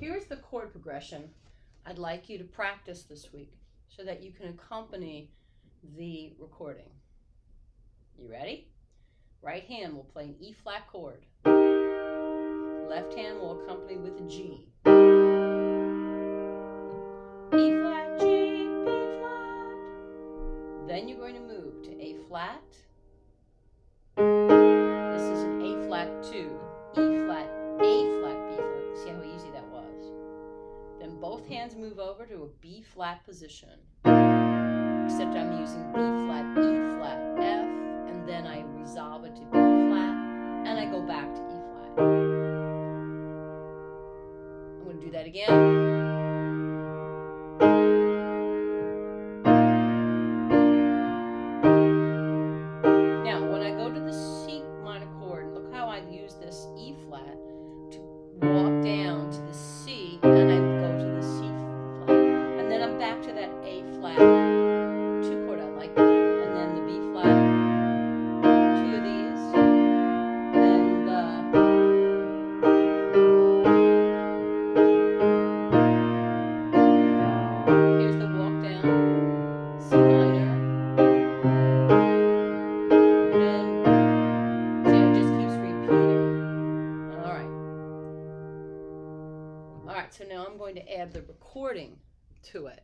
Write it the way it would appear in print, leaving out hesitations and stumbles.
Here's the chord progression I'd like you to practice this week so that you can accompany the recording. You ready? Right hand will play an E flat chord. Left hand will accompany with a G. E flat, G, B flat. Then you're going to move to A flat. This is an A flat 2, E flat, A flat, B flat. See how easy that was? Then both hands move over to a B flat position. Except I'm using B flat, E flat, F, and then I resolve it to B flat, and I go back to E flat. I'm going to do that again. Now, when I go to the C minor chord, look how I use this E flat to walk down to the C, and I go to the C flat, and then I'm back to that A flat 2 chord. I like that. And then the B flat, 2 of these, then here's the walk down, C minor, and see, it just keeps repeating. All right, so now I'm going to add the recording to it.